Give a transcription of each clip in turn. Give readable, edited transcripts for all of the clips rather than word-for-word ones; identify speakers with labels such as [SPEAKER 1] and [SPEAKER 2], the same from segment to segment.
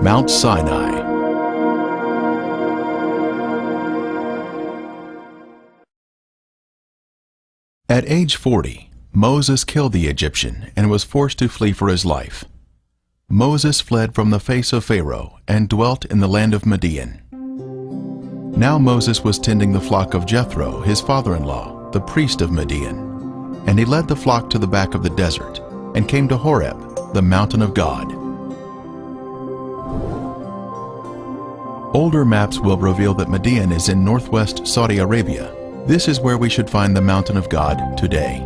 [SPEAKER 1] Mount Sinai. At age 40, Moses killed the Egyptian and was forced to flee for his life. Moses fled from the face of Pharaoh and dwelt in the land of Midian. Now Moses was tending the flock of Jethro, his father-in-law, the priest of Midian, and he led the flock to the back of the desert and came to Horeb, the mountain of God. Older maps will reveal that Midian is in northwest Saudi Arabia. This is where we should find the mountain of God today.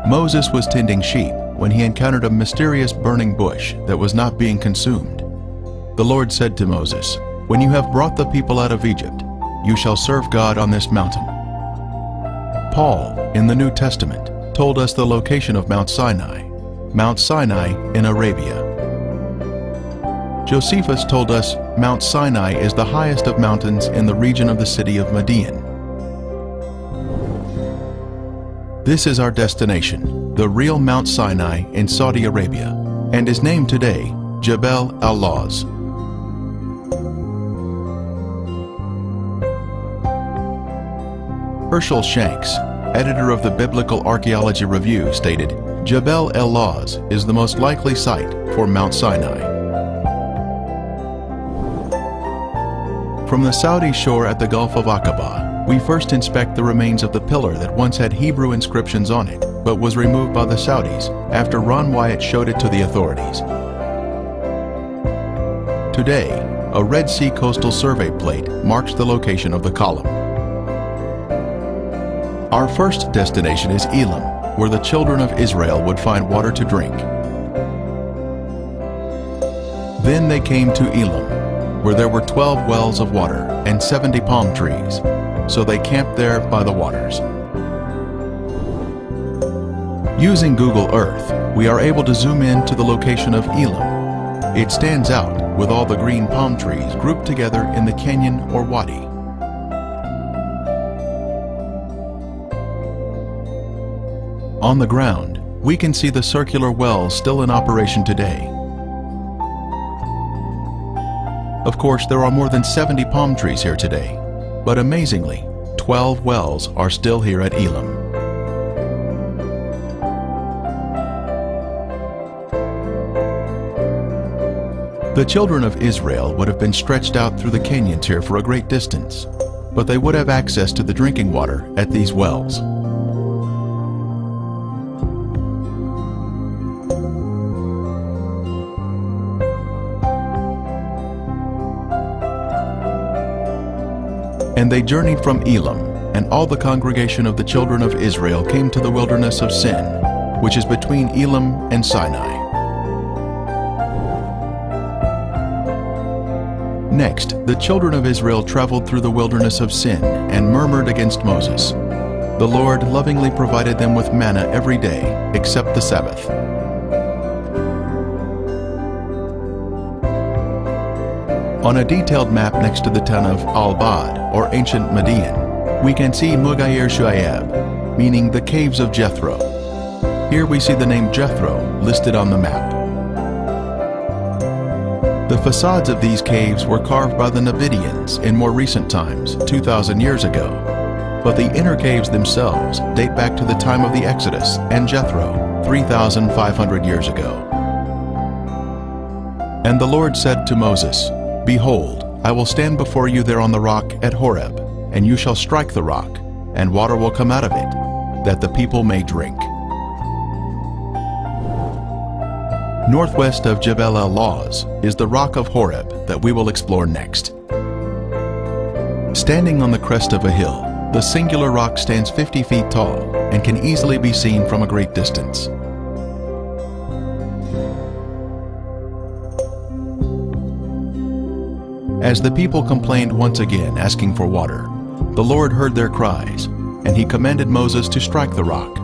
[SPEAKER 1] Moses was tending sheep when he encountered a mysterious burning bush that was not being consumed. The Lord said to Moses, "When you have brought the people out of Egypt, you shall serve God on this mountain." Paul, in the New Testament, told us the location of Mount Sinai in Arabia. Josephus told us Mount Sinai is the highest of mountains in the region of the city of Midian. This is our destination, the real Mount Sinai in Saudi Arabia, and is named today Jebel al-Lawz. Herschel Shanks, editor of the Biblical Archaeology Review, stated, "Jebel al-Lawz is the most likely site for Mount Sinai." From the Saudi shore at the Gulf of Aqaba, we first inspect the remains of the pillar that once had Hebrew inscriptions on it, but was removed by the Saudis after Ron Wyatt showed it to the authorities. Today, a Red Sea coastal survey plate marks the location of the column. Our first destination is Elim, where the children of Israel would find water to drink. Then they came to Elim, where there were 12 wells of water and 70 palm trees, so they camped there by the waters. Using Google Earth, we are able to zoom in to the location of Elim. It stands out with all the green palm trees grouped together in the canyon or wadi. On the ground, we can see the circular wells still in operation today. Of course, there are more than 70 palm trees here today, but amazingly, 12 wells are still here at Elim. The children of Israel would have been stretched out through the canyons here for a great distance, but they would have access to the drinking water at these wells. And they journeyed from Elim, and all the congregation of the children of Israel came to the wilderness of Sin, which is between Elim and Sinai. Next, the children of Israel traveled through the wilderness of Sin and murmured against Moses. The Lord lovingly provided them with manna every day, except the Sabbath. On a detailed map next to the town of Al-Bad, or ancient Midian, we can see Mughayir Shu'aib, meaning the caves of Jethro. Here we see the name Jethro listed on the map. The facades of these caves were carved by the Nabateans in more recent times, 2,000 years ago, but the inner caves themselves date back to the time of the Exodus and Jethro, 3,500 years ago. And the Lord said to Moses, "Behold, I will stand before you there on the rock at Horeb, and you shall strike the rock, and water will come out of it, that the people may drink." Northwest of Jebel al-Lawz is the rock of Horeb that we will explore next. Standing on the crest of a hill, the singular rock stands 50 feet tall and can easily be seen from a great distance. As the people complained once again, asking for water, the Lord heard their cries, and he commanded Moses to strike the rock.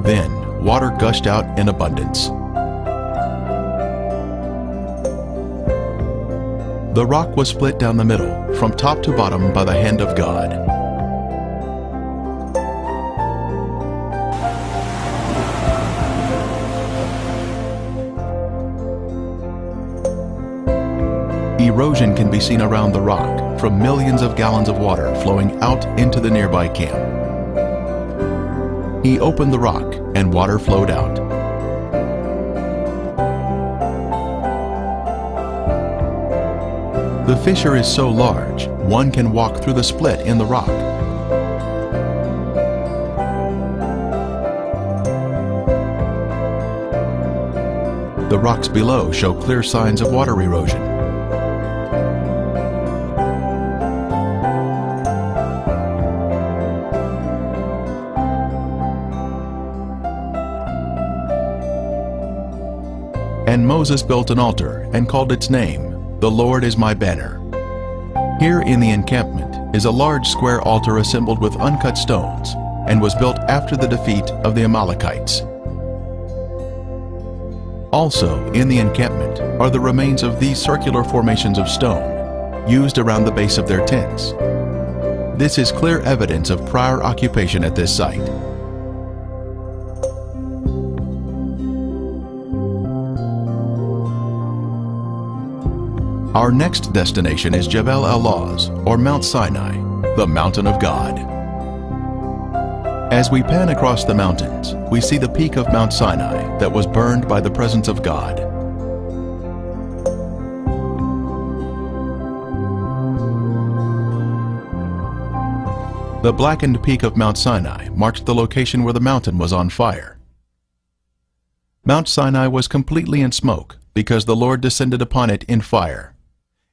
[SPEAKER 1] Then water gushed out in abundance. The rock was split down the middle, from top to bottom by the hand of God. Erosion can be seen around the rock from millions of gallons of water flowing out into the nearby camp. He opened the rock and water flowed out. The fissure is so large, one can walk through the split in the rock. The rocks below show clear signs of water erosion. And Moses built an altar and called its name, "The Lord is my banner." Here in the encampment is a large square altar assembled with uncut stones and was built after the defeat of the Amalekites. Also in the encampment are the remains of these circular formations of stone used around the base of their tents. This is clear evidence of prior occupation at this site. Our next destination is Jebel al-Lawz, or Mount Sinai, the mountain of God. As we pan across the mountains, we see the peak of Mount Sinai that was burned by the presence of God. The blackened peak of Mount Sinai marked the location where the mountain was on fire. Mount Sinai was completely in smoke because the Lord descended upon it in fire.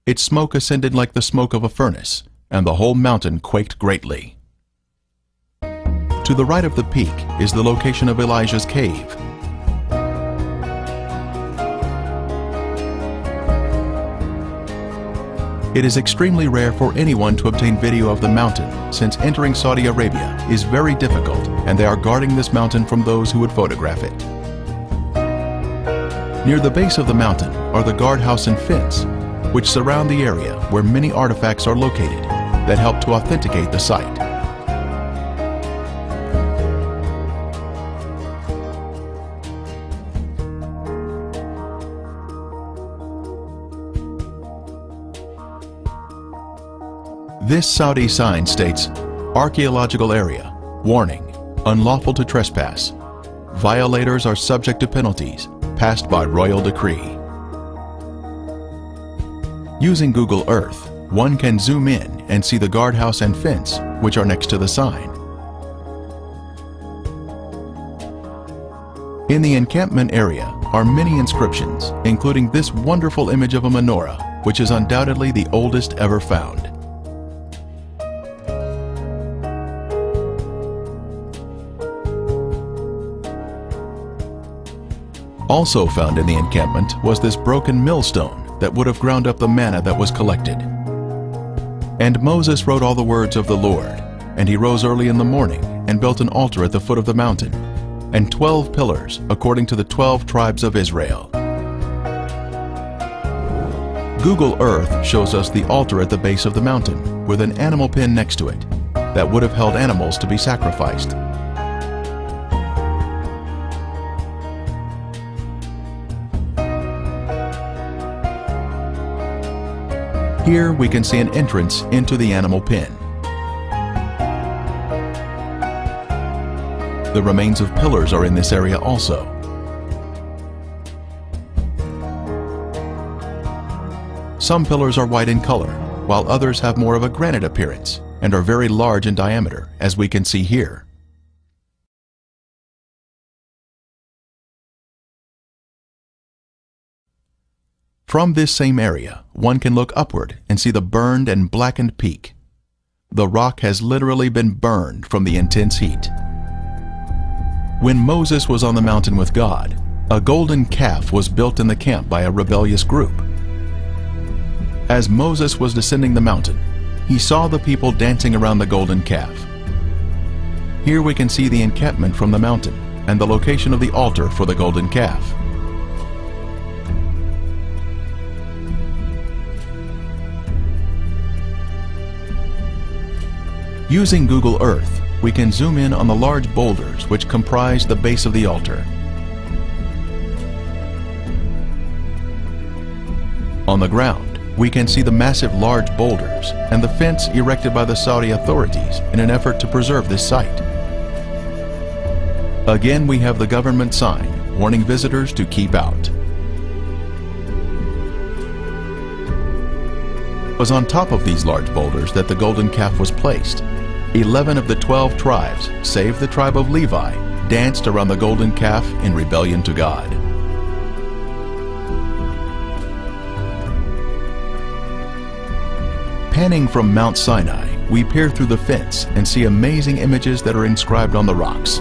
[SPEAKER 1] Its smoke ascended like the smoke of a furnace, and the whole mountain quaked greatly. To the right of the peak is the location of Elijah's cave. It is extremely rare for anyone to obtain video of the mountain, since entering Saudi Arabia is very difficult, and they are guarding this mountain from those who would photograph it. Near the base of the mountain are the guardhouse and fence, which surround the area where many artifacts are located that help to authenticate the site. This Saudi sign states, "Archaeological area, warning, unlawful to trespass. Violators are subject to penalties passed by royal decree." Using Google Earth, one can zoom in and see the guardhouse and fence, which are next to the sign. In the encampment area are many inscriptions, including this wonderful image of a menorah, which is undoubtedly the oldest ever found. Also found in the encampment was this broken millstone that would have ground up the manna that was collected. And Moses wrote all the words of the Lord, and he rose early in the morning and built an altar at the foot of the mountain, and 12 pillars according to the 12 tribes of Israel. Google Earth shows us the altar at the base of the mountain with an animal pen next to it that would have held animals to be sacrificed. Here we can see an entrance into the animal pen. The remains of pillars are in this area also. Some pillars are white in color, while others have more of a granite appearance and are very large in diameter, as we can see here. From this same area, one can look upward and see the burned and blackened peak. The rock has literally been burned from the intense heat. When Moses was on the mountain with God, a golden calf was built in the camp by a rebellious group. As Moses was descending the mountain, he saw the people dancing around the golden calf. Here we can see the encampment from the mountain and the location of the altar for the golden calf. Using Google Earth, we can zoom in on the large boulders which comprise the base of the altar. On the ground, We can see the massive large boulders and the fence erected by the Saudi authorities in an effort to preserve this site. Again, we have the government sign warning visitors to keep out. It was on top of these large boulders that the golden calf was placed. 11 of the 12 tribes, save the tribe of Levi, danced around the golden calf in rebellion to God. Panning from Mount Sinai, we peer through the fence and see amazing images that are inscribed on the rocks.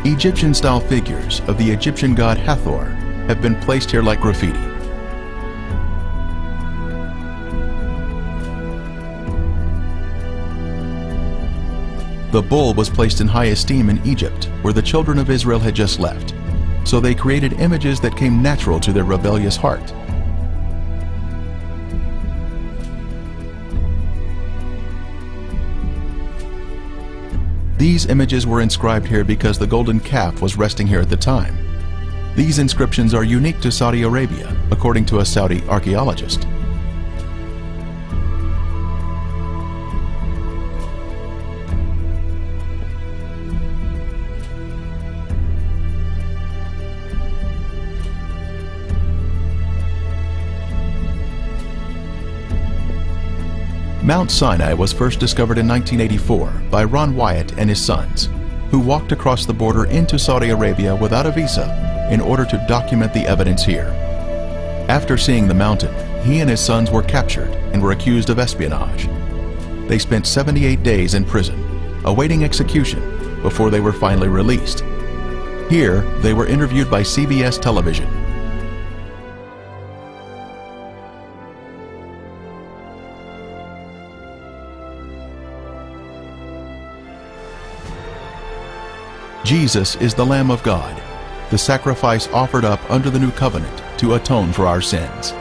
[SPEAKER 1] Egyptian-style figures of the Egyptian god Hathor have been placed here like graffiti. The bull was placed in high esteem in Egypt, where the children of Israel had just left, so they created images that came natural to their rebellious heart. These images were inscribed here because the golden calf was resting here at the time. These inscriptions are unique to Saudi Arabia, according to a Saudi archaeologist. Mount Sinai was first discovered in 1984 by Ron Wyatt and his sons, who walked across the border into Saudi Arabia without a visa in order to document the evidence here. After seeing the mountain, he and his sons were captured and were accused of espionage. They spent 78 days in prison, awaiting execution, before they were finally released. Here, they were interviewed by CBS television. Jesus is the Lamb of God, the sacrifice offered up under the new covenant to atone for our sins.